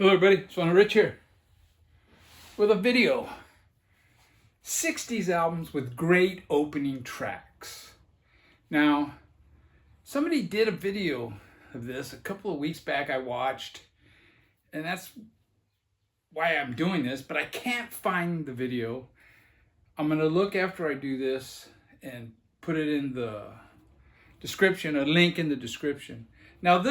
Hello everybody, Son Rich here with a video. 60s albums with great opening tracks. Now, somebody did a video of this a couple of weeks back I watched, and that's why I'm doing this, but I can't find the video. I'm going to look after I do this and put it in the description, a link in the description. Now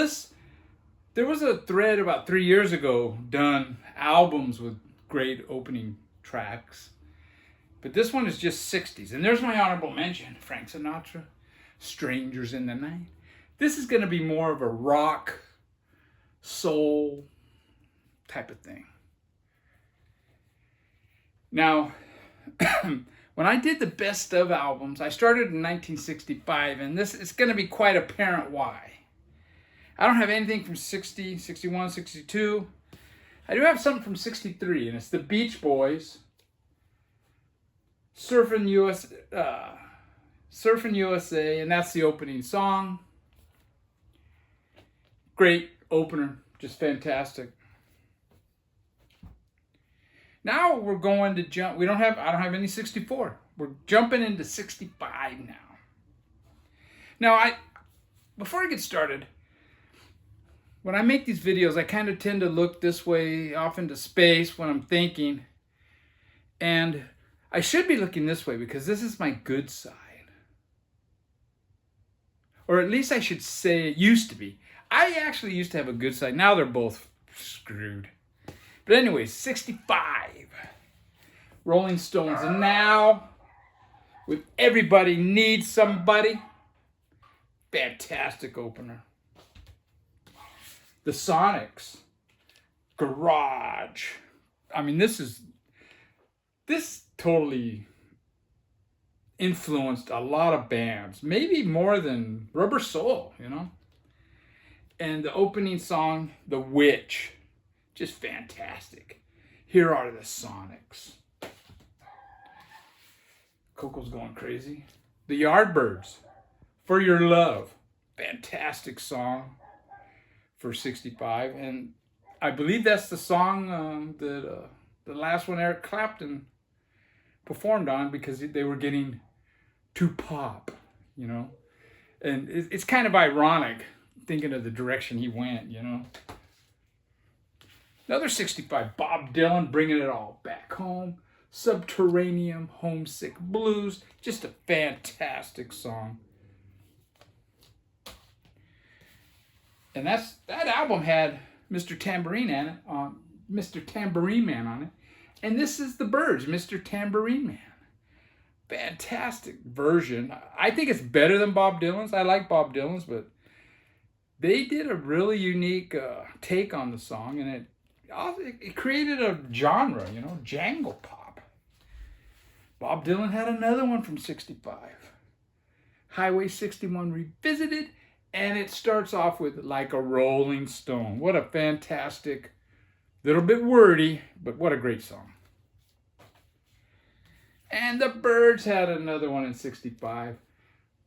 there was a thread about 3 years ago done albums with great opening tracks. But this one is just 60s. And there's my honorable mention. Frank Sinatra, Strangers in the Night. This is going to be more of a rock, soul type of thing. Now, when I did the best of albums, I started in 1965. And this is going to be quite apparent why. I don't have anything from 60, 61, 62. I do have something from 63, and it's the Beach Boys, Surfin' USA, and that's the opening song. Great opener, just fantastic. Now we're going to jump. I don't have any 64. We're jumping into 65 now. Now, before I get started, when I make these videos, I kind of tend to look this way, off into space when I'm thinking. And I should be looking this way because this is my good side. Or at least I should say it used to be. I actually used to have a good side. Now they're both screwed. But anyway, 65. Rolling Stones. And now, with Everybody Needs Somebody, fantastic opener. The Sonics, Garage. I mean, this totally influenced a lot of bands, maybe more than Rubber Soul, you know. And the opening song, The Witch, just fantastic. Here are the Sonics. Coco's going crazy. The Yardbirds, For Your Love, fantastic song for 65, and I believe that's the song that the last one Eric Clapton performed on because they were getting too pop, you know. And it's kind of ironic thinking of the direction he went, you know. Another 65, Bob Dylan, Bringing It All Back Home, Subterranean, Homesick Blues, just a fantastic song. And that album had Mr. Tambourine Man on it. And this is the Byrds, Mr. Tambourine Man. Fantastic version. I think it's better than Bob Dylan's. I like Bob Dylan's, but they did a really unique take on the song, and it created a genre, you know, jangle pop. Bob Dylan had another one from 65. Highway 61 Revisited. And it starts off with Like a Rolling Stone. What a fantastic, little bit wordy, but what a great song. And the Byrds had another one in 65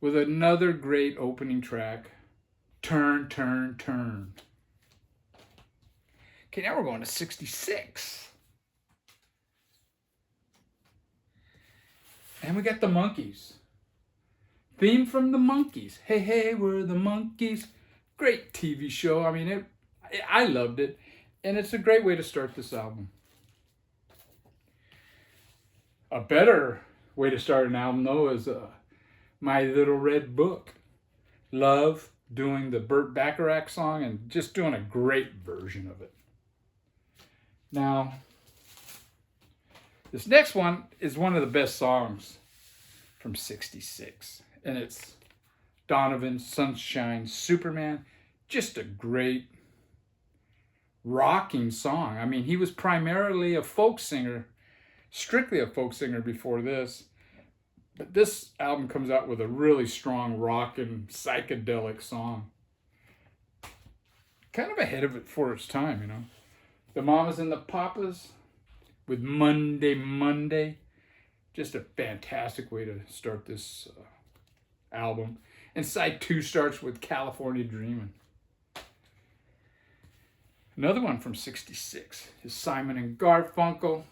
with another great opening track, Turn, Turn, Turn. Okay, now we're going to 66. And we got the Monkees. Theme from the Monkees. Hey, hey, we're the Monkees. Great TV show. I mean, I loved it. And it's a great way to start this album. A better way to start an album, though, is My Little Red Book. Love doing the Burt Bacharach song and just doing a great version of it. Now, this next one is one of the best songs from 66. And it's Donovan, Sunshine, Superman. Just a great rocking song. I mean, he was primarily a folk singer, strictly a folk singer before this. But this album comes out with a really strong rockin' psychedelic song. Kind of ahead of it for its time, you know. The Mamas and the Papas with Monday, Monday. Just a fantastic way to start this album. And side 2 starts with California Dreamin'. Another one from '66 is Simon and Garfunkel,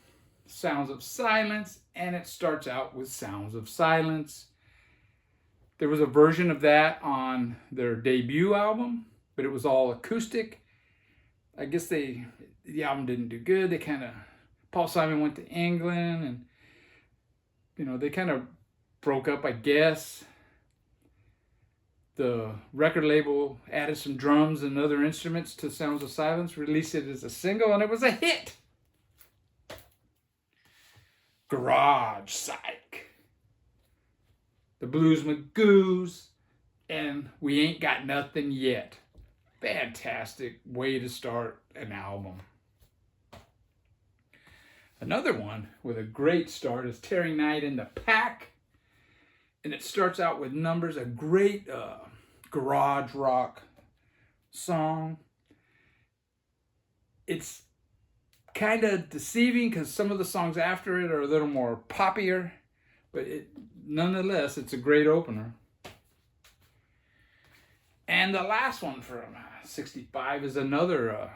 Sounds of Silence, and it starts out with Sounds of Silence. There was a version of that on their debut album, but it was all acoustic. I guess the album didn't do good. Paul Simon went to England, and they kind of broke up, I guess. The record label added some drums and other instruments to Sounds of Silence, released it as a single, and it was a hit. Garage Psych, the Blues Magoos, and We Ain't Got Nothing Yet. Fantastic way to start an album. Another one with a great start is Terry Knight and the Pack. And it starts out with Numbers, a great garage rock song. It's kind of deceiving because some of the songs after it are a little more poppier, but nonetheless, it's a great opener. And the last one from '65 is another,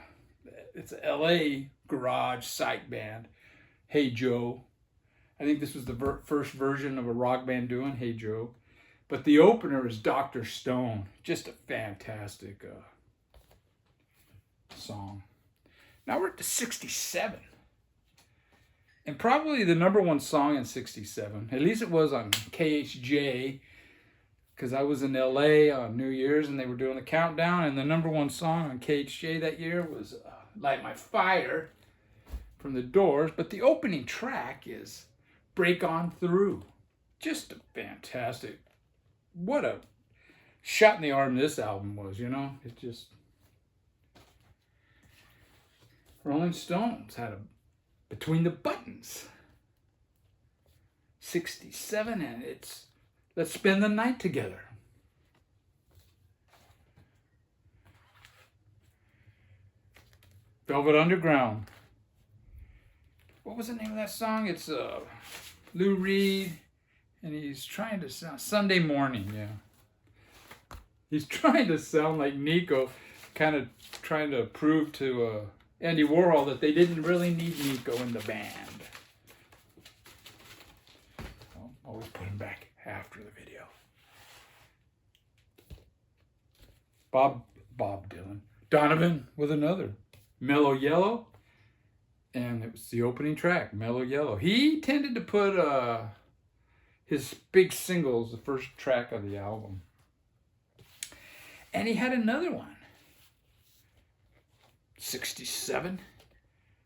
it's a LA garage psych band, Hey Joe. I think this was the first version of a rock band doing Hey Joe. But the opener is Dr. Stone. Just a fantastic song. Now we're at the '67. And probably the number one song in '67, at least it was on KHJ, because I was in LA on New Year's and they were doing the countdown, and the number one song on KHJ that year was Light My Fire from the Doors. But the opening track is Break On Through. Just a fantastic, what a shot in the arm this album was, It just, Rolling Stones had a Between the Buttons, '67, and it's Let's Spend the Night Together. Velvet Underground. What was the name of that song? It's Lou Reed, and he's trying to sound Sunday Morning, yeah. He's trying to sound like Nico, kind of trying to prove to Andy Warhol that they didn't really need Nico in the band. I'll always put him back after the video. Bob Dylan. Donovan with another. Mellow Yellow. And it was the opening track, Mellow Yellow. He tended to put his big singles, the first track of the album. And he had another one. '67.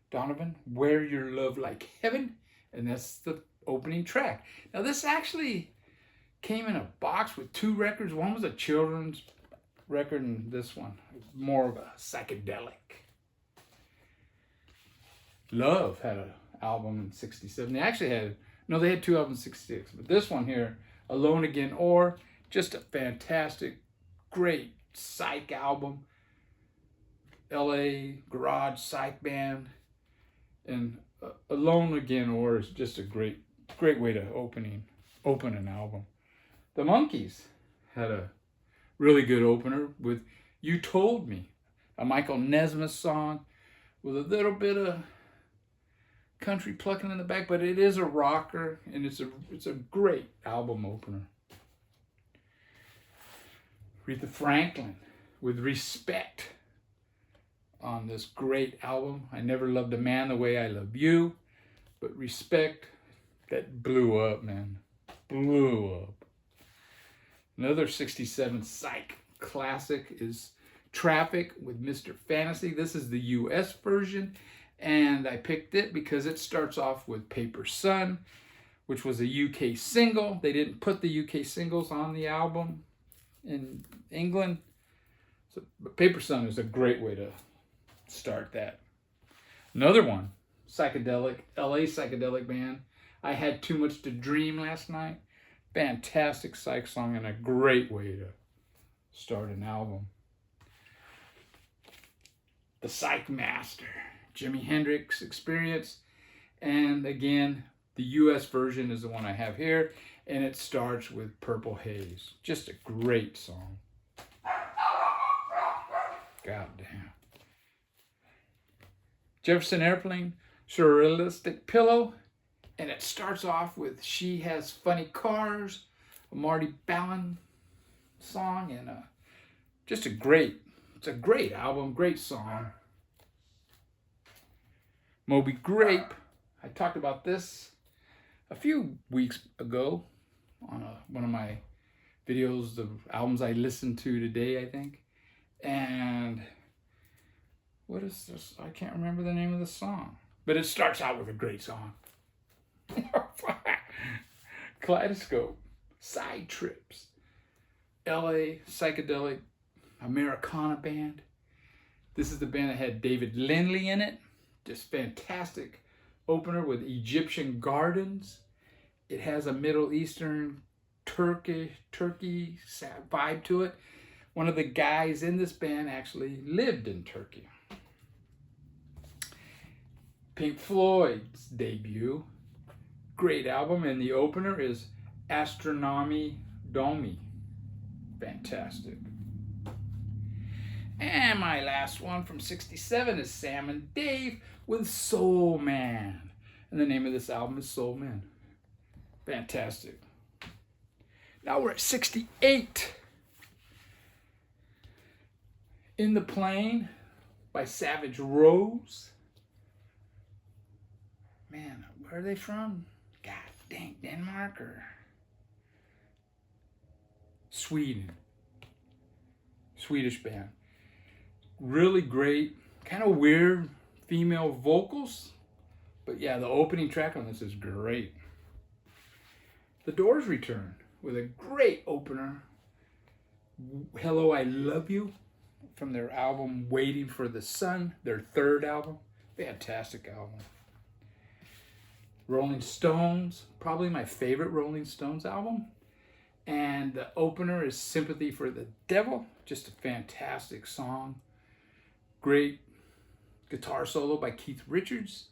Donovan, Wear Your Love Like Heaven. And that's the opening track. Now this actually came in a box with two records. One was a children's record and this one, more of a psychedelic. Love had an album in '67. They actually they had two albums in '66. But this one here, Alone Again Or, just a fantastic, great psych album. LA garage psych band. And Alone Again Or is just a great way to open an album. The Monkees had a really good opener with You Told Me, a Michael Nesmith song with a little bit of country plucking in the back, but it is a rocker, and it's a great album opener. Aretha Franklin with Respect on this great album. I Never Loved a Man the Way I Love You, but Respect, that blew up, man. Blew up. Another '67 psych classic is Traffic with Mr. Fantasy. This is the US version, and I picked it because it starts off with Paper Sun, which was a UK single. They didn't put the UK singles on the album in England. But Paper Sun is a great way to start that. Another one, psychedelic, LA psychedelic band, I Had Too Much to Dream Last Night. Fantastic psych song and a great way to start an album. The Psych Master, Jimi Hendrix Experience. And again, the US version is the one I have here, and it starts with Purple Haze. Just a great song. God damn. Jefferson Airplane, Surrealistic Pillow, and it starts off with She Has Funny Cars, a Marty Ballin song, and just it's a great album, great song. Moby Grape, I talked about this a few weeks ago on one of my videos, the albums I listened to today, I think. And what is this? I can't remember the name of the song, but it starts out with a great song. Kaleidoscope, Side Trips, LA Psychedelic Americana Band. This is the band that had David Lindley in it. Just fantastic opener with Egyptian Gardens. It has a Middle Eastern Turkey vibe to it. One of the guys in this band actually lived in Turkey. Pink Floyd's debut. Great album, and the opener is Astronomy Domi. Fantastic. And my last one from 67 is Sam and Dave with Soul Man. And the name of this album is Soul Man. Fantastic. Now we're at 68. In the Plane by Savage Rose. Man, where are they from? God dang, Denmark or Sweden. Swedish band. Really great, kind of weird female vocals. But yeah, the opening track on this is great. The Doors return with a great opener. Hello, I Love You, from their album Waiting for the Sun, their third album. Fantastic album. Rolling Stones, probably my favorite Rolling Stones album. And the opener is Sympathy for the Devil, just a fantastic song. Great guitar solo by Keith Richards.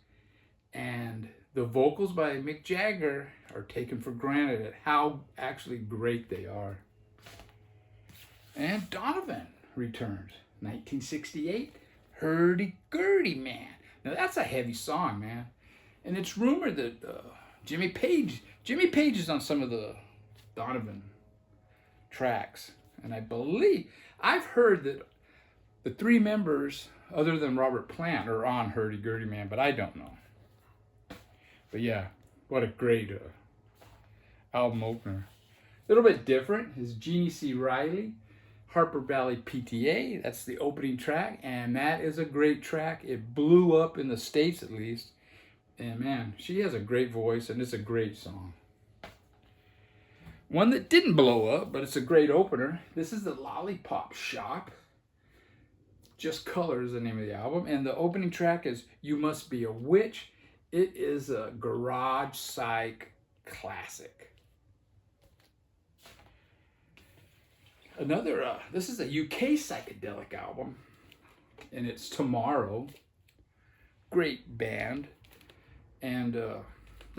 And the vocals by Mick Jagger are taken for granted at how actually great they are. And Donovan returns, 1968, Hurdy Gurdy Man. Now that's a heavy song, man. And it's rumored that Jimmy Page is on some of the Donovan tracks. And I've heard that the three members, other than Robert Plant, are on Hurdy Gurdy Man, but I don't know. But yeah, what a great album opener. A little bit different is Jeannie C. Riley, Harper Valley PTA. That's the opening track, and that is a great track. It blew up in the States at least. And man, she has a great voice, and it's a great song. One that didn't blow up, but it's a great opener. This is the Lollipop Shop. Just Color is the name of the album. And the opening track is You Must Be a Witch. It is a garage psych classic. This is a UK psychedelic album. And it's Tomorrow. Great band. And the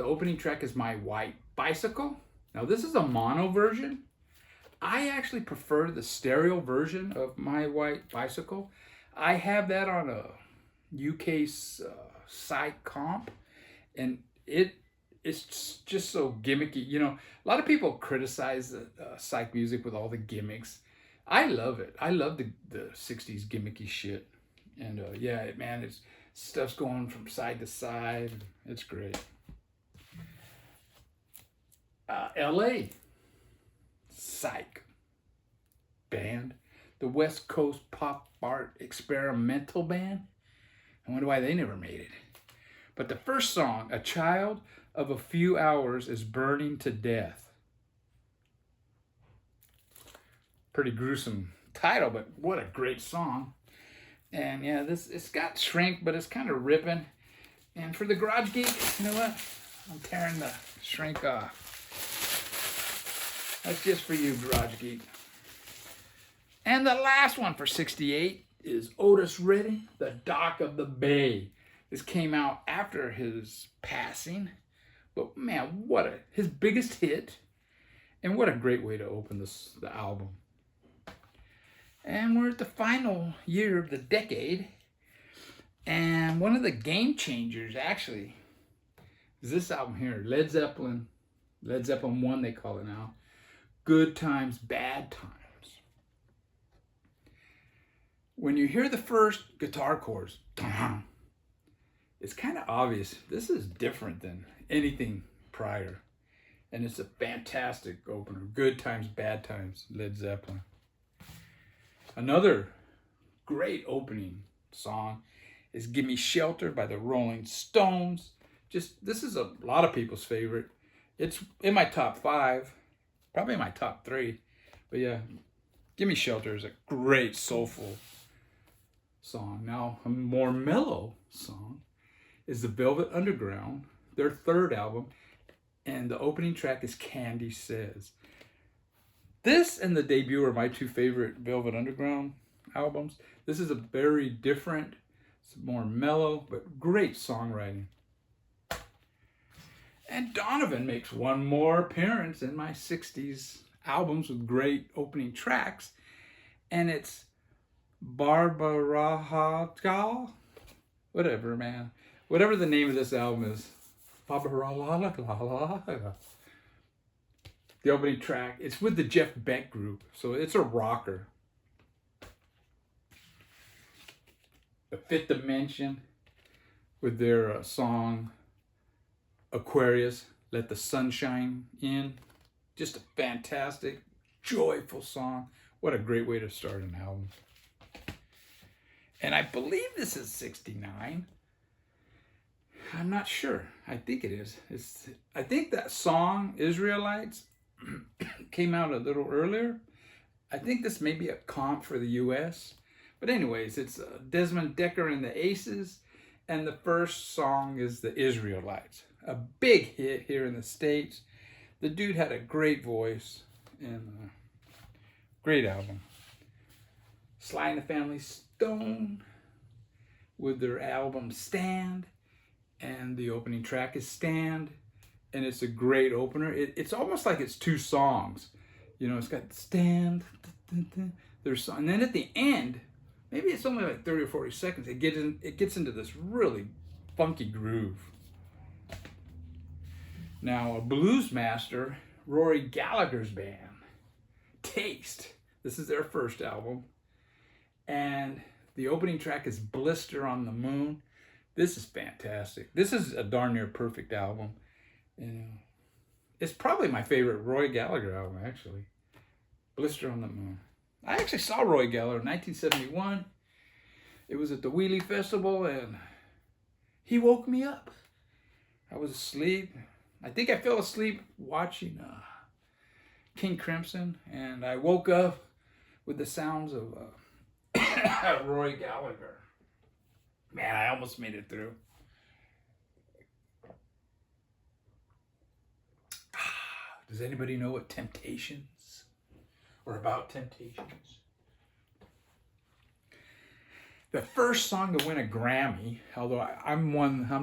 opening track is My White Bicycle. Now this is a mono version. I actually prefer the stereo version of My White Bicycle. I have that on a UK psych comp, and it's just so gimmicky. You know, a lot of people criticize the psych music with all the gimmicks. I love it. I love the 60s gimmicky shit. And yeah, man, it's stuff's going from side to side. It's great. LA psych band, the West Coast pop art experimental band. I wonder why they never made it. But the first song, A Child of a Few Hours is Burning to Death. Pretty gruesome title, but what a great song. And yeah, it's got shrink, but it's kind of ripping. And for the garage geek, you know what? I'm tearing the shrink off. That's just for you, garage geek. And the last one for 68 is Otis Redding, The Dock of the Bay. This came out after his passing. But man, his biggest hit. And what a great way to open the album. And we're at the final year of the decade. And one of the game changers, actually, is this album here, Led Zeppelin 1, they call it now. Good Times, Bad Times. When you hear the first guitar chords, it's kind of obvious this is different than anything prior. And it's a fantastic opener. Good Times, Bad Times, Led Zeppelin. Another great opening song is Give Me Shelter by the Rolling Stones. This is a lot of people's favorite. It's in my top 5, probably my top 3. But yeah, Give Me Shelter is a great soulful song. Now, a more mellow song is the Velvet Underground, their 3rd album, and the opening track is Candy Says. This and the debut are my 2 favorite Velvet Underground albums. This is a very different, it's more mellow, but great songwriting. And Donovan makes one more appearance in my 60s albums with great opening tracks, and it's Barbara, whatever, man. Whatever the name of this album is. The opening track, it's with the Jeff Beck group, so it's a rocker. The Fifth Dimension with their song Aquarius, Let the Sunshine In. Just a fantastic, joyful song. What a great way to start an album. And I believe this is 69. I'm not sure. I think it is. I think that song, Israelites, came out a little earlier. I think this may be a comp for the US. But anyways, it's Desmond Decker and the Aces. And the first song is the Israelites. A big hit here in the States. The dude had a great voice and a great album. Sly and the Family Stone with their album Stand. And the opening track is Stand. And it's a great opener. It's almost like it's 2 songs. You know, it's got Stand. There's, and then at the end, maybe it's only like 30 or 40 seconds, it gets into this really funky groove. Now, a blues master, Rory Gallagher's band, Taste. This is their first album. And the opening track is Blister on the Moon. This is fantastic. This is a darn near perfect album. And it's probably my favorite Roy Gallagher album, actually. Blister on the Moon. I actually saw Roy Gallagher in 1971. It was at the Wheelie Festival, and he woke me up. I was asleep. I think I fell asleep watching King Crimson, and I woke up with the sounds of Roy Gallagher. Man, I almost made it through. Does anybody know what Temptations or about Temptations? The first song to win a Grammy, although I'm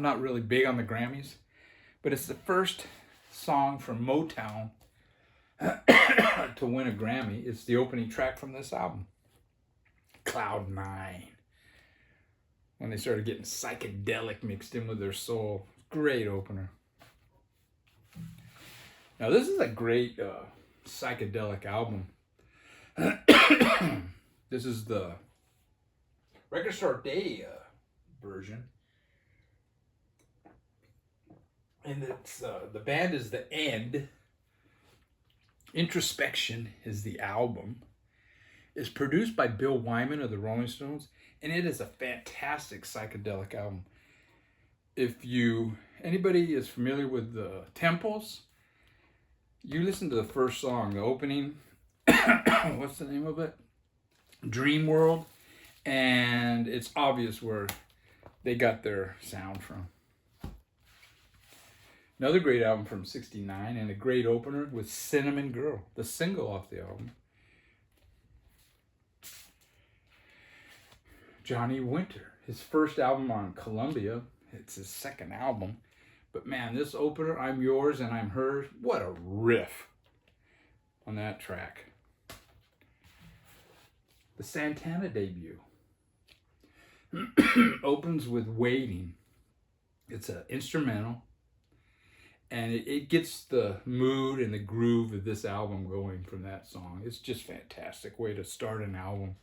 not really big on the Grammys, but it's the first song from Motown to win a Grammy. It's the opening track from this album, Cloud 9. When they started getting psychedelic mixed in with their soul. Great opener. Now this is a great psychedelic album. This is the Record Store Day version. And it's the band is The End. Introspection is the album. It's produced by Bill Wyman of the Rolling Stones, and it is a fantastic psychedelic album. If anybody is familiar with the Temples, you listen to the first song, the opening, what's the name of it? Dream World, and it's obvious where they got their sound from. Another great album from 69 and a great opener with Cinnamon Girl, the single off the album. Johnny Winter, his first album on Columbia. It's his second album. But man, this opener, I'm Yours and I'm Hers, what a riff on that track. The Santana debut. opens with Waiting. It's an instrumental, and it gets the mood and the groove of this album going from that song. It's just fantastic way to start an album.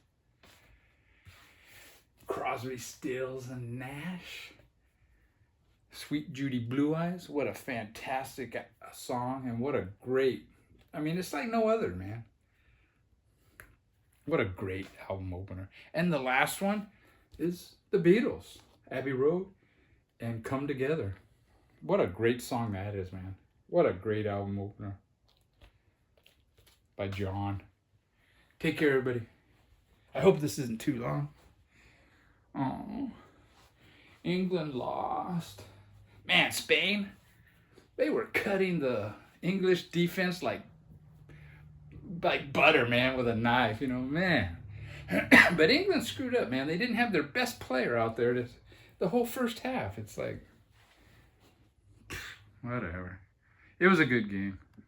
Crosby, Stills, and Nash. Sweet Judy Blue Eyes. What a fantastic song, and what a great, I mean, it's like no other, man. What a great album opener. And the last one is the Beatles, Abbey Road and Come Together. What a great song that is, man. What a great album opener by John. Take care, everybody. I hope this isn't too long. Oh, England lost. Man, Spain, they were cutting the English defense like butter, man, with a knife, you know, man. But England screwed up, man. They didn't have their best player out there the whole first half. It's like, whatever. It was a good game.